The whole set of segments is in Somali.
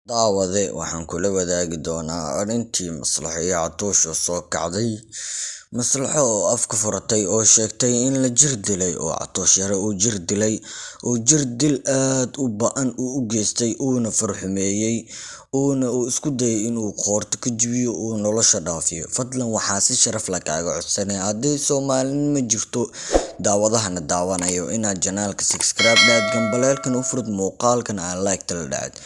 Daawade waxaan kula wadaagi doonaa arrintii Maslaxo iyo Catuush oo soo kacday. Maslaxo oo afka furatay oo sheegtay in la jir dilay oo Catuush yare uu jir dilay oo jir dil aad u ba'an u geystay uuna farxumeeyay uu isku dayay inuu qoorta ka jabiyo uu nolosha dhaafiyo. Fadlan waxaa si sharaf leh kaaga codsanaya haddii Soomaalinimo jirto daawadahana daawanayo inaad janaalka subscribe dhaad gambaleelkan u furud muuqaalkan aan like tala dhacad.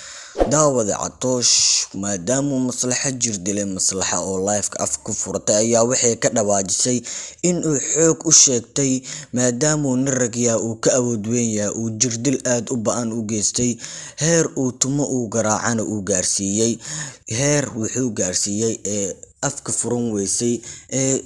Daawada Catuush maadaama Maslaxo jir dilay Maslaxa oo live-ka afka furatay ayaa waxay ka dhawaajisay in uu xoog u sheegtay maadaama uu nin rag uu ka awood weyn yahay uu jir dil aad u ba'an u geystay heer uu tumo uu garaacana uu gaarsiiyay heer wuxuu gaarsiiyay afka furan weysay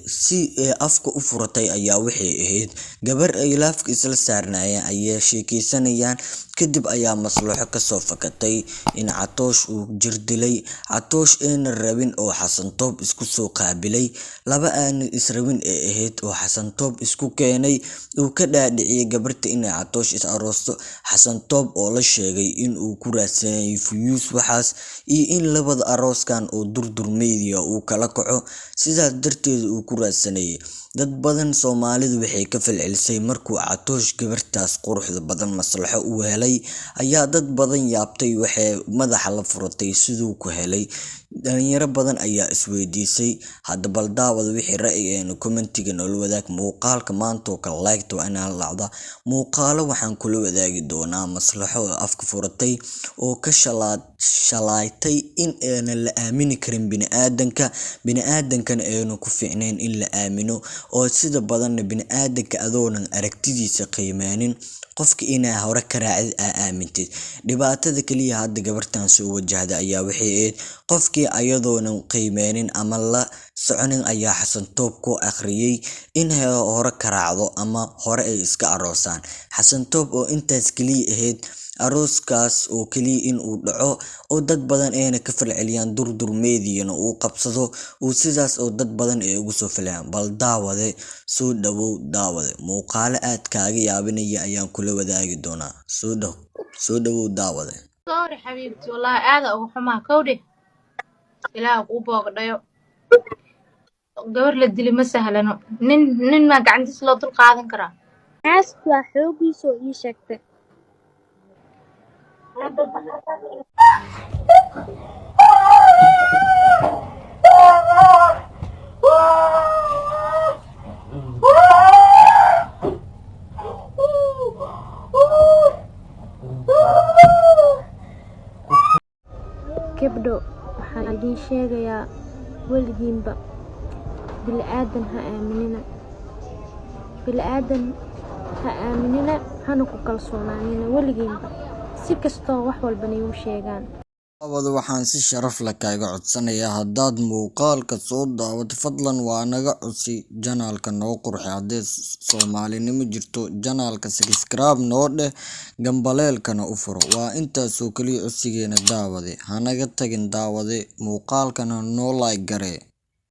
si afka u furatay ayaa waxay ahayd gabar ay laafka isla saarnaayeen ayay sheekeysanayaan kadib ayaa Maslaxo ka soo fakatay in Catuush uu jir dilay Catuush ayna rabin oo Xasan Toob isku soo qaabilay laba aan israbin ahayd oo Xasan Toob isku keenay uu ka dhaadhiciyay gabarta in Catuush is aroosto Xasan Toob oo la sheegay in uu ku raadsanay fuyuus waxaas iyo in labada arooskan oo durdur media uu kala kaco sidaas darteed uu ku raadsanay dad badan Soomaalidu waxay ka falcelisay markuu Catuush gabartaas quruxda badan Maslaxo u helay ayaa dad badan yaabtay waxay madaxa la furatay sidoo ku helay dhalinyaro badan ayaa isweydiisay hadda bal daawada wixii ra'yigeena commentiga noo wadaag muuqaalka maanta oo kala like to inaan laacda muuqaalo waxaan kula wadaagi doonaa Maslaxo oo afka furatay oo ka shalaaytay in aan la aamini karin bini'aadankana aanu ku fiicnayn in la aamino oo sida badan bini'aadanka adoonan aragtidiisa qiimeynin qofka inaa hore ka raacid aamintid dhibaatada kaliya hadda gabartan soo wajahda ayaa waxay ahayd qofkii ayadoonan qiimeynin ama la soconin ayaa Xasan Toob ku akhriyay in hore ka raacdo ama hore ay iska aroosaan Xasan Toob oo intaas kaliya ahayd arooskaas oo kaliya in uu dhaco oo dad badan ayna ka falceliyaan durdur media uu qabsado oo sidaas oo dad badan ay ugu soo falceeyaan bal daawade soo daawade muuqaalo aad kaaga yaabinaya ayaan kula wadaagi doonaa soo dhawow daawade sorry xabiibti wallahi aad ugu xumaa kowdhe ilaa uu boogdhayo gabar la dili ma sahlano nin ma gacantiis loo dul qaadan karaa Ask waa xoogiisa oo ii sheegtay gabdho waxaan idiin sheegayaa weligiinba bilaadan ha aaminina hana ku kalsoonaanina weligiinba si kastoo wax walba igu sheegaan daawada waxaan si sharaf leh kaaga codsanayaa haddaad muuqaalka soo daawato fadlan waa naga codsi janaalka noo qurxi haddii Soomaalinimo jirto janaalka subscribe noo dheh gambaleelkana u furo waa intaasoo kaliya codsigeena daawade hanaga tagin daawade muuqaalkana noo like garee